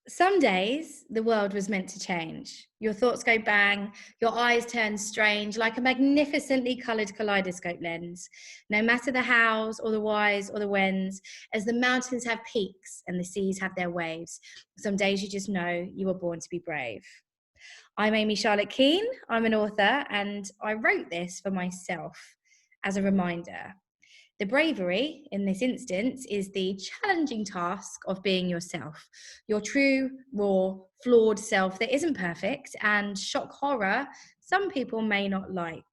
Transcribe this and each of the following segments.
Some days the world was meant to change. Your thoughts go bang, your eyes turn strange like a magnificently coloured kaleidoscope lens. No matter the hows or the whys or the whens, as the mountains have peaks and the seas have their waves, some days you just know you were born to be brave. I'm Amy Charlotte Keane, I'm an author, and I wrote this for myself as a reminder. The bravery in this instance is the challenging task of being yourself, your true, raw, flawed self that isn't perfect and shock horror some people may not like.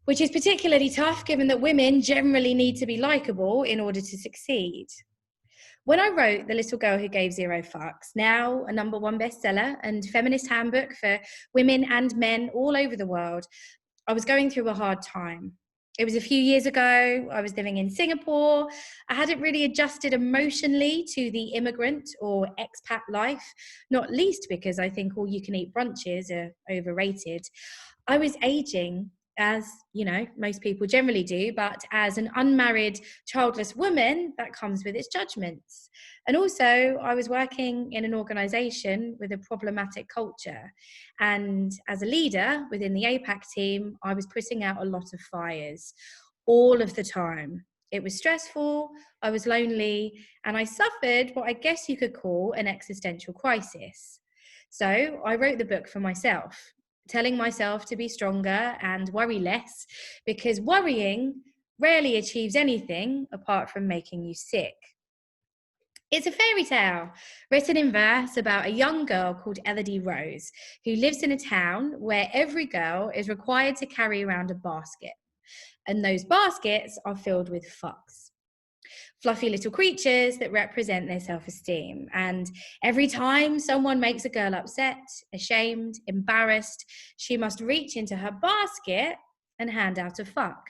Which is particularly tough given that women generally need to be likable in order to succeed. When I wrote The Little Girl Who Gave Zero Fucks, now a #1 bestseller and feminist handbook for women and men all over the world, I was going through a hard time. It was a few years ago. I was living in Singapore. I hadn't really adjusted emotionally to the immigrant or expat life, not least because I think all you can eat brunches are overrated. I was aging, as you know, most people generally do, but as an unmarried, childless woman, that comes with its judgments. And also, I was working in an organization with a problematic culture. And as a leader within the APAC team, I was putting out a lot of fires all of the time. It was stressful, I was lonely, and I suffered what I guess you could call an existential crisis. So I wrote the book for myself, telling myself to be stronger and worry less, because worrying rarely achieves anything apart from making you sick. It's a fairy tale written in verse about a young girl called Elodie Rose, who lives in a town where every girl is required to carry around a basket. And those baskets are filled with fucks. Fluffy little creatures that represent their self-esteem. And every time someone makes a girl upset, ashamed, embarrassed, she must reach into her basket and hand out a fuck.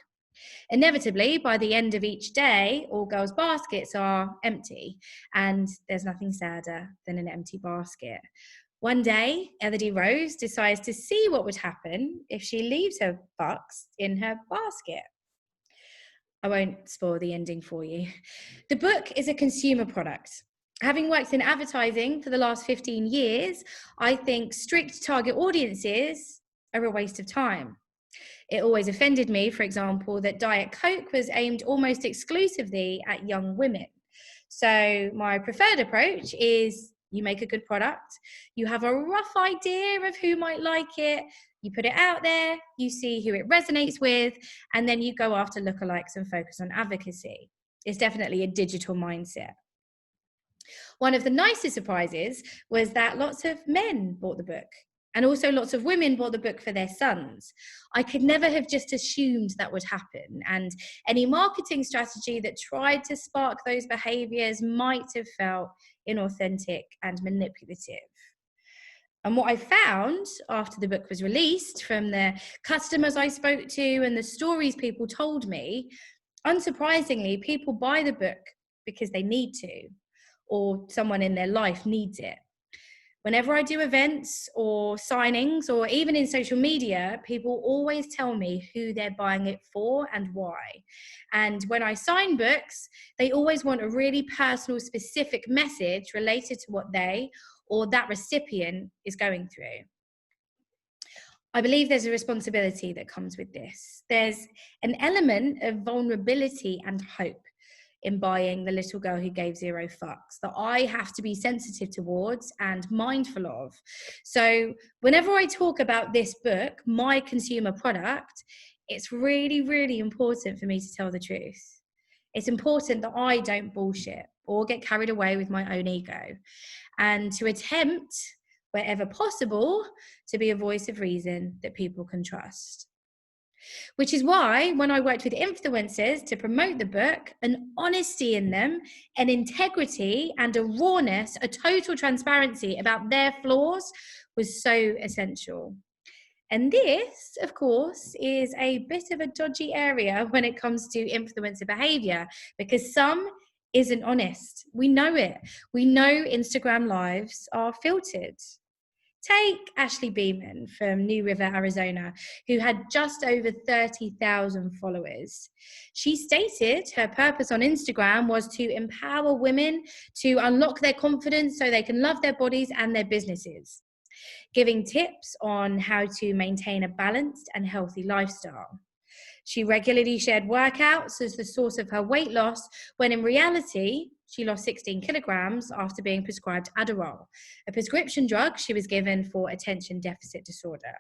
Inevitably, by the end of each day, all girls' baskets are empty, and there's nothing sadder than an empty basket. One day, Elodie Rose decides to see what would happen if she leaves her bucks in her basket. I won't spoil the ending for you. The book is a consumer product. Having worked in advertising for the last 15 years, I think strict target audiences are a waste of time. It always offended me, for example, that Diet Coke was aimed almost exclusively at young women. So my preferred approach is you make a good product, you have a rough idea of who might like it, you put it out there, you see who it resonates with, and then you go after lookalikes and focus on advocacy. It's definitely a digital mindset. One of the nicest surprises was that lots of men bought the book. And also lots of women bought the book for their sons. I could never have just assumed that would happen. And any marketing strategy that tried to spark those behaviors might have felt inauthentic and manipulative. And what I found after the book was released, from the customers I spoke to and the stories people told me, unsurprisingly, people buy the book because they need to, or someone in their life needs it. Whenever I do events or signings, or even in social media, people always tell me who they're buying it for and why. And when I sign books, they always want a really personal, specific message related to what they or that recipient is going through. I believe there's a responsibility that comes with this. There's an element of vulnerability and hope in buying The Little Girl Who Gave Zero Fucks that I have to be sensitive towards and mindful of. So whenever I talk about this book, my consumer product, it's really, really important for me to tell the truth. It's important that I don't bullshit or get carried away with my own ego, and to attempt, wherever possible, to be a voice of reason that people can trust. Which is why when I worked with influencers to promote the book, an honesty in them, an integrity and a rawness, a total transparency about their flaws was so essential. And this, of course, is a bit of a dodgy area when it comes to influencer behavior, because some isn't honest. We know it. We know Instagram lives are filtered. Take Ashley Beeman from New River, Arizona, who had just over 30,000 followers. She stated her purpose on Instagram was to empower women to unlock their confidence so they can love their bodies and their businesses, giving tips on how to maintain a balanced and healthy lifestyle. She regularly shared workouts as the source of her weight loss, when in reality, she lost 16 kilograms after being prescribed Adderall, a prescription drug she was given for attention deficit disorder.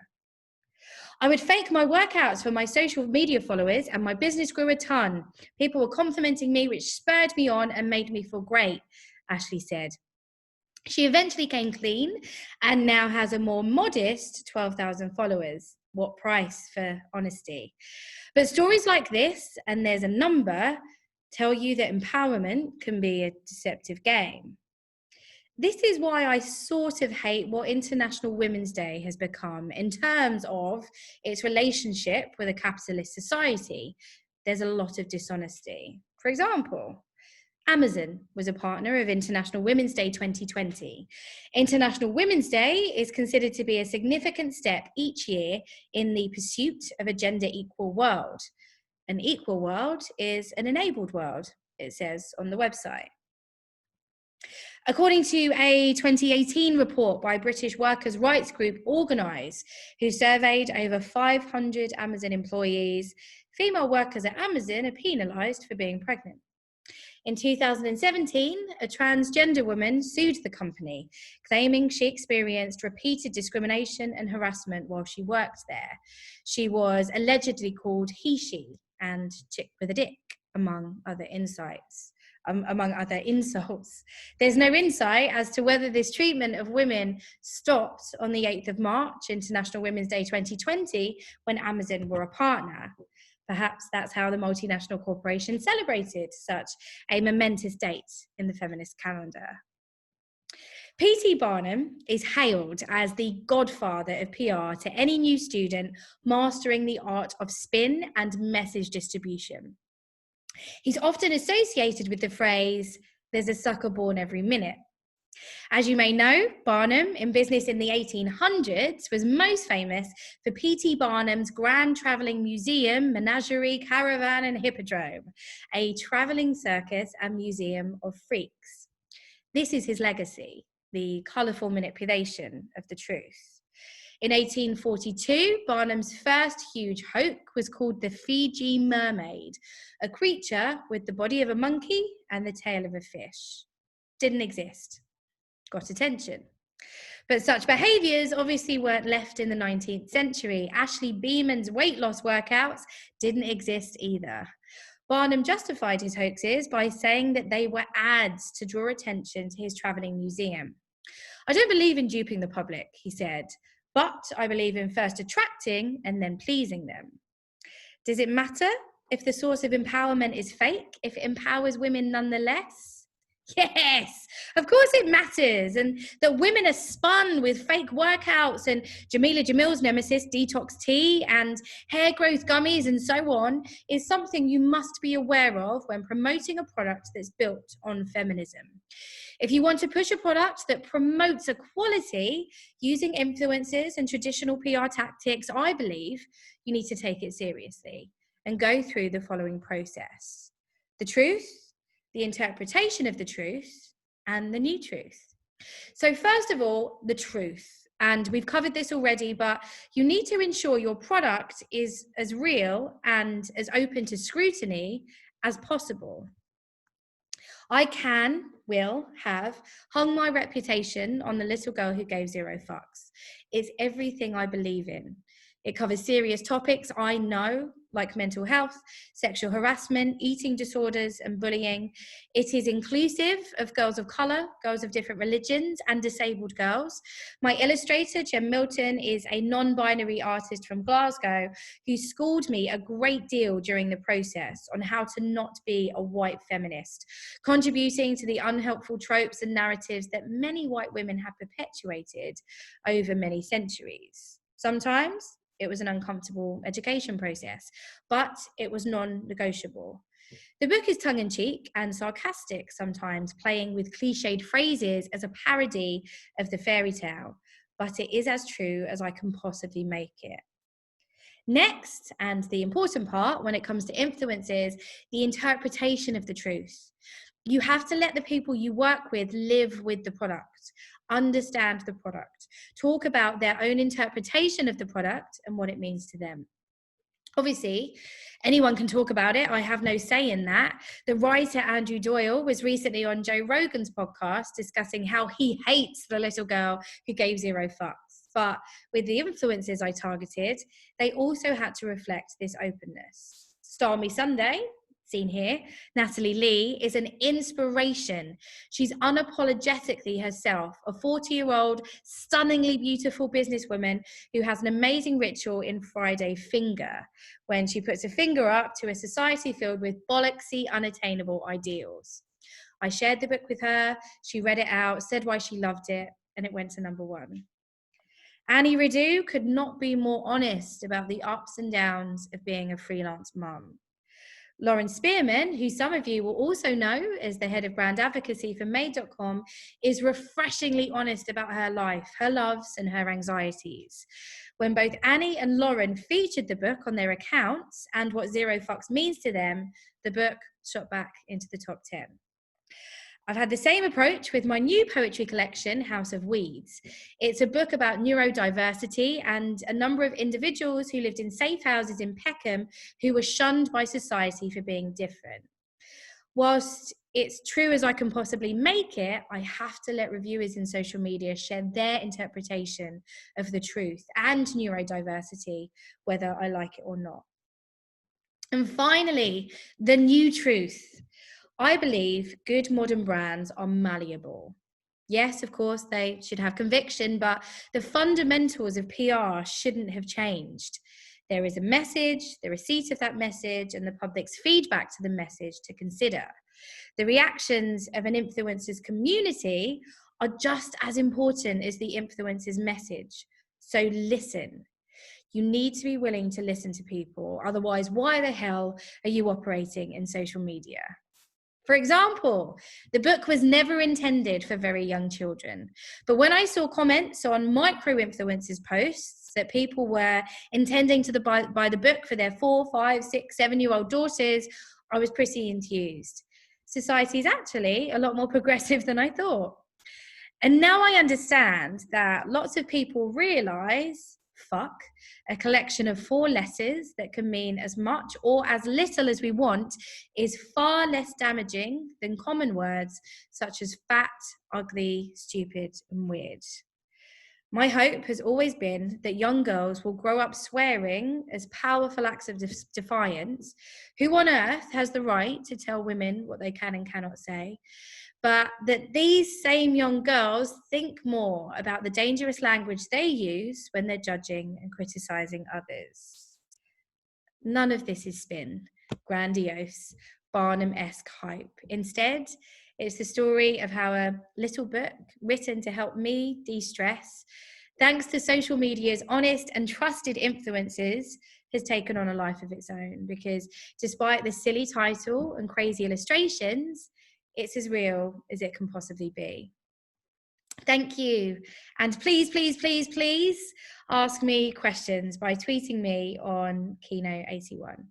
I would fake my workouts for my social media followers and my business grew a ton. People were complimenting me, which spurred me on and made me feel great, Ashley said. She eventually came clean and now has a more modest 12,000 followers. What price for honesty? But stories like this, and there's a number, tell you that empowerment can be a deceptive game. This is why I sort of hate what International Women's Day has become in terms of its relationship with a capitalist society. There's a lot of dishonesty. For example, Amazon was a partner of International Women's Day 2020. International Women's Day is considered to be a significant step each year in the pursuit of a gender equal world. An equal world is an enabled world, it says on the website. According to a 2018 report by British workers' rights group Organise, who surveyed over 500 Amazon employees, female workers at Amazon are penalised for being pregnant. In 2017, a transgender woman sued the company, claiming she experienced repeated discrimination and harassment while she worked there. She was allegedly called he, she, and chick with a dick, among other insults. There's no insight as to whether this treatment of women stopped on the 8th of March, International Women's Day 2020, when Amazon were a partner. Perhaps that's how the multinational corporation celebrated such a momentous date in the feminist calendar. P.T. Barnum is hailed as the godfather of PR to any new student mastering the art of spin and message distribution. He's often associated with the phrase, "there's a sucker born every minute." As you may know, Barnum, in business in the 1800s, was most famous for P.T. Barnum's Grand Travelling Museum, Menagerie, Caravan and Hippodrome, a travelling circus and museum of freaks. This is his legacy, the colourful manipulation of the truth. In 1842, Barnum's first huge hoax was called the Fiji mermaid, a creature with the body of a monkey and the tail of a fish. Didn't exist. Got attention. But such behaviours obviously weren't left in the 19th century. Ashley Beeman's weight loss workouts didn't exist either. Barnum justified his hoaxes by saying that they were ads to draw attention to his travelling museum. "I don't believe in duping the public," he said, "but I believe in first attracting and then pleasing them." Does it matter if the source of empowerment is fake, if it empowers women nonetheless? Yes, of course it matters. And that women are spun with fake workouts and Jamila Jamil's nemesis, detox tea, and hair growth gummies and so on, is something you must be aware of when promoting a product that's built on feminism. If you want to push a product that promotes equality using influencers and traditional PR tactics, I believe you need to take it seriously and go through the following process: the truth, the interpretation of the truth, and the new truth. So first of all, the truth. And we've covered this already, but you need to ensure your product is as real and as open to scrutiny as possible. I have hung my reputation on the little girl who gave zero fucks. It's everything I believe in. It covers serious topics I know, like mental health, sexual harassment, eating disorders, and bullying. It is inclusive of girls of colour, girls of different religions, and disabled girls. My illustrator, Jem Milton, is a non-binary artist from Glasgow who schooled me a great deal during the process on how to not be a white feminist, contributing to the unhelpful tropes and narratives that many white women have perpetuated over many centuries. Sometimes it was an uncomfortable education process, but it was non-negotiable. The book is tongue-in-cheek and sarcastic sometimes, playing with cliched phrases as a parody of the fairy tale. but it is as true as I can possibly make it. Next, and the important part when it comes to influence, is the interpretation of the truth. You have to let the people you work with live with the product, understand the product, talk about their own interpretation of the product and what it means to them. Obviously, anyone can talk about it. I have no say in that. The writer Andrew Doyle was recently on Joe Rogan's podcast discussing how he hates the little girl who gave 0 fucks. But with the influencers I targeted, they also had to reflect this openness. Stormy Sunday, seen here, Natalie Lee, is an inspiration. She's unapologetically herself, a 40-year-old, stunningly beautiful businesswoman who has an amazing ritual in Friday Finger, when she puts a finger up to a society filled with bollocksy, unattainable ideals. I shared the book with her, she read it out, said why she loved it, and it went to #1. Annie Rideau could not be more honest about the ups and downs of being a freelance mum. Lauren Spearman, who some of you will also know as the head of brand advocacy for Made.com, is refreshingly honest about her life, her loves, and her anxieties. When both Annie and Lauren featured the book on their accounts and what 0 fucks means to them, the book shot back into the top 10. I've had the same approach with my new poetry collection, House of Weeds. It's a book about neurodiversity and a number of individuals who lived in safe houses in Peckham who were shunned by society for being different. Whilst it's true as I can possibly make it, I have to let reviewers in social media share their interpretation of the truth and neurodiversity, whether I like it or not. And finally, the new truth. I believe good modern brands are malleable. Yes, of course, they should have conviction, but the fundamentals of PR shouldn't have changed. There is a message, the receipt of that message, and the public's feedback to the message to consider. The reactions of an influencer's community are just as important as the influencer's message. So listen. You need to be willing to listen to people. Otherwise, why the hell are you operating in social media? For example, the book was never intended for very young children. But when I saw comments on micro-influencers posts that people were intending to buy the book for their 4, 5, 6, 7-year-old daughters, I was pretty enthused. Society is actually a lot more progressive than I thought. And now I understand that lots of people realize fuck, a collection of 4 letters that can mean as much or as little as we want, is far less damaging than common words such as fat, ugly, stupid, and weird. My hope has always been that young girls will grow up swearing as powerful acts of defiance. Who on earth has the right to tell women what they can and cannot say? But that these same young girls think more about the dangerous language they use when they're judging and criticizing others. None of this is spin, grandiose, Barnum-esque hype. Instead, it's the story of how a little book written to help me de-stress, thanks to social media's honest and trusted influences, has taken on a life of its own. Because despite the silly title and crazy illustrations, it's as real as it can possibly be. Thank you. And please, please, please, please ask me questions by tweeting me on Keynote 81.